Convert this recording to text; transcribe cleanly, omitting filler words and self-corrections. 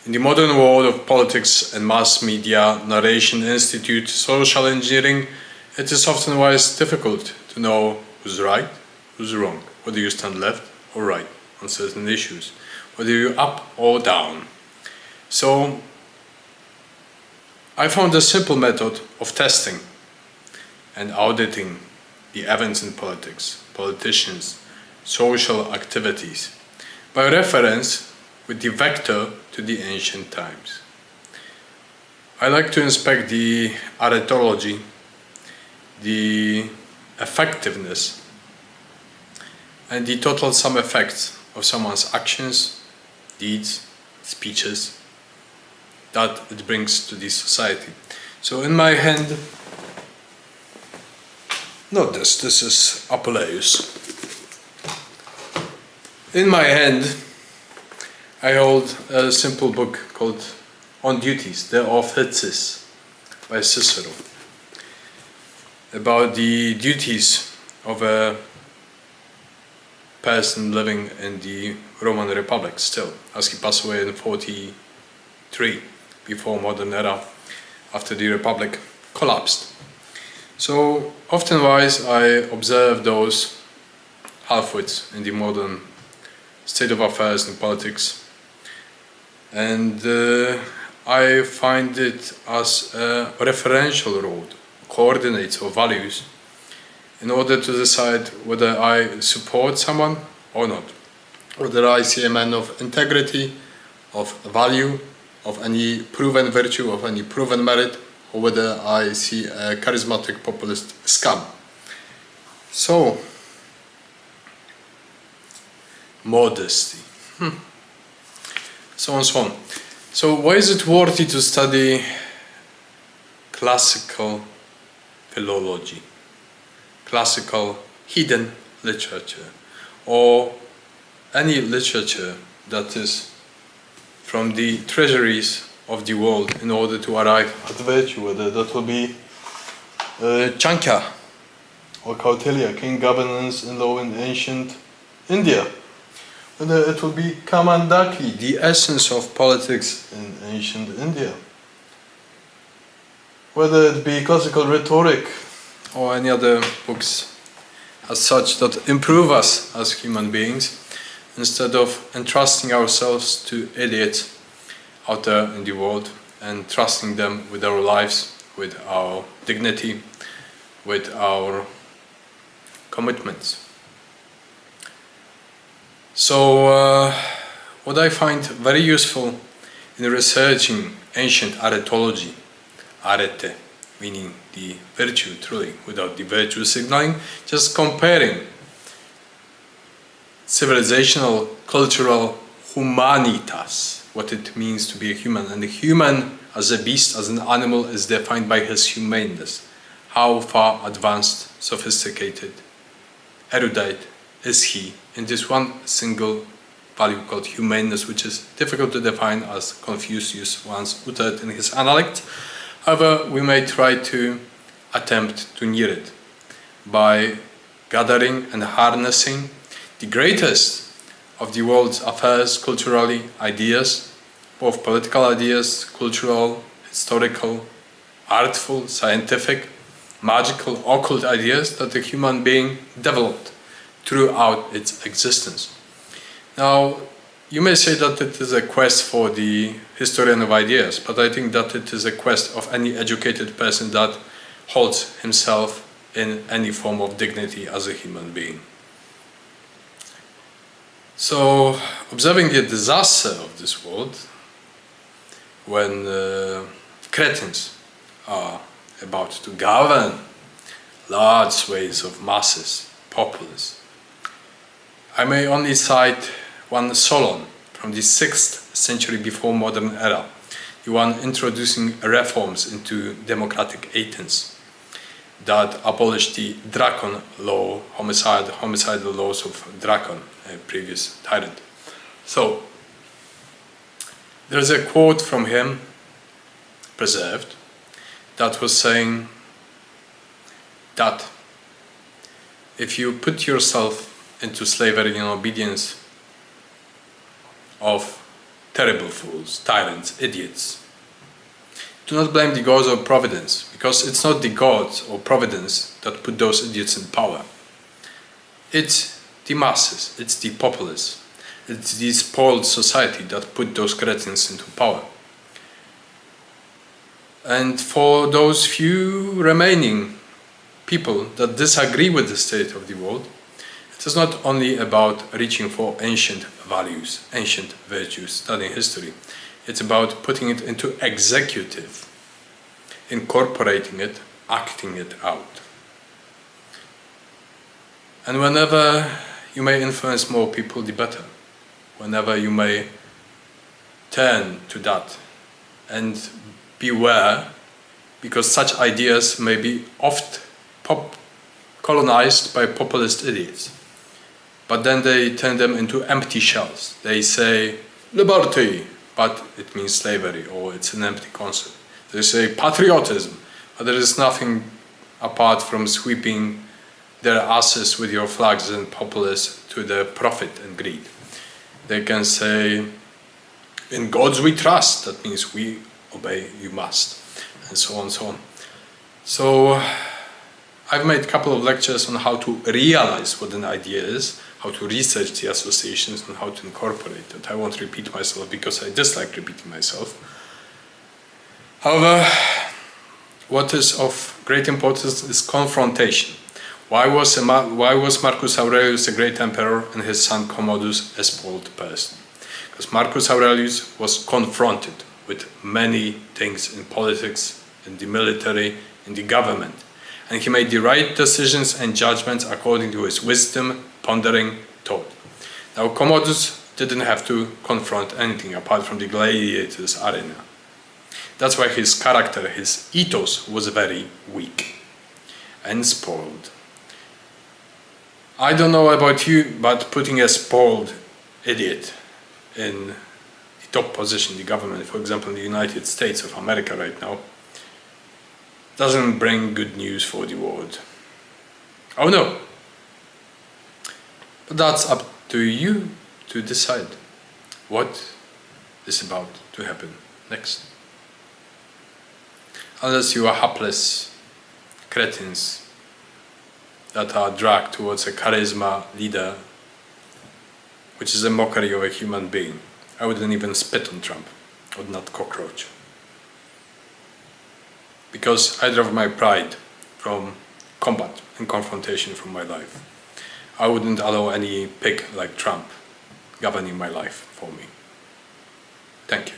In the modern world of politics and mass media, narration institute, social engineering, it is often difficult to know who's right, who's wrong, whether you stand left or right on certain issues, whether you're up or down. So I found a simple method of testing and auditing the events in politics, politicians, social activities, by reference with the vector to the ancient times. I like to inspect the arithology, the effectiveness, and the total sum effects of someone's actions, deeds, speeches that it brings to the society. So in my hand, not this is Apuleius. In my hand, I hold a simple book called On Duties, De Officiis, by Cicero, about the duties of a person living in the Roman Republic still, as he passed away in 43, before modern era, after the Republic collapsed. So often-wise I observe those half-wits in the modern state of affairs in politics, and I find it as a referential road, coordinates or values, in order to decide whether I support someone or not, whether I see a man of integrity, of value, of any proven virtue, of any proven merit, or whether I see a charismatic populist scum. So, modesty. So on, so on. So why is it worthy to study classical philology, classical hidden literature, or any literature that is from the treasuries of the world, in order to arrive at virtue, whether that will be Chanakya or Kautilya, king governance and law in ancient India, whether it will be Kamandaki, the essence of politics in ancient India, whether it be classical rhetoric or any other books as such that improve us as human beings, instead of entrusting ourselves to idiots out there in the world and trusting them with our lives, with our dignity, with our commitments. So what I find very useful in researching ancient arithology, arete, meaning the virtue truly, without the virtue signaling, just comparing civilizational, cultural humanitas, what it means to be a human. And the human as a beast, as an animal, is defined by his humaneness. How far advanced, sophisticated, erudite is he in this one single value called humaneness, which is difficult to define, as Confucius once uttered in his Analect. However, we may try to attempt to near it by gathering and harnessing the greatest of the world's affairs, culturally, ideas, both political ideas, cultural, historical, artful, scientific, magical, occult ideas that the human being developed throughout its existence. Now, you may say that it is a quest for the historian of ideas, but I think that it is a quest of any educated person that holds himself in any form of dignity as a human being. So, observing the disaster of this world, when cretins are about to govern large swathes of masses, populace, I may only cite one Solon from the 6th century before modern era, the one introducing reforms into democratic Athens that abolished the Dracon law, homicidal laws of Dracon, a previous tyrant. So, there's a quote from him, preserved, that was saying that if you put yourself into slavery and obedience of terrible fools, tyrants, idiots. Do not blame the gods or providence, because it's not the gods or providence that put those idiots in power. It's the masses, it's the populace, it's the spoiled society that put those cretins into power. And for those few remaining people that disagree with the state of the world, it is not only about reaching for ancient values, ancient virtues, studying history. It's about putting it into executive, incorporating it, acting it out. And whenever you may influence more people, the better. Whenever you may turn to that, and beware, because such ideas may be oft colonized by populist idiots. But then they turn them into empty shells. They say liberty, but it means slavery, or it's an empty concept. They say patriotism, but there is nothing apart from sweeping their asses with your flags and populists to their profit and greed. They can say, in gods we trust, that means we obey, you must, and so on and so on. So I've made a couple of lectures on how to realize what an idea is, how to research the associations, and how to incorporate it. I won't repeat myself because I dislike repeating myself. However, what is of great importance is confrontation. Why was Marcus Aurelius a great emperor and his son Commodus a spoiled person? Because Marcus Aurelius was confronted with many things in politics, in the military, in the government. And he made the right decisions and judgments according to his wisdom, pondering thought. Now Commodus didn't have to confront anything apart from the gladiators' arena. That's why his character, his ethos, was very weak and spoiled. I don't know about you, but putting a spoiled idiot in the top position in the government, for example in the United States of America right now, doesn't bring good news for the world. Oh no! But that's up to you to decide what is about to happen next. Unless you are hapless cretins that are dragged towards a charisma leader, which is a mockery of a human being. I wouldn't even spit on Trump, I would not cockroach. Because I drove my pride from combat and confrontation from my life. I wouldn't allow any pig like Trump governing my life for me. Thank you.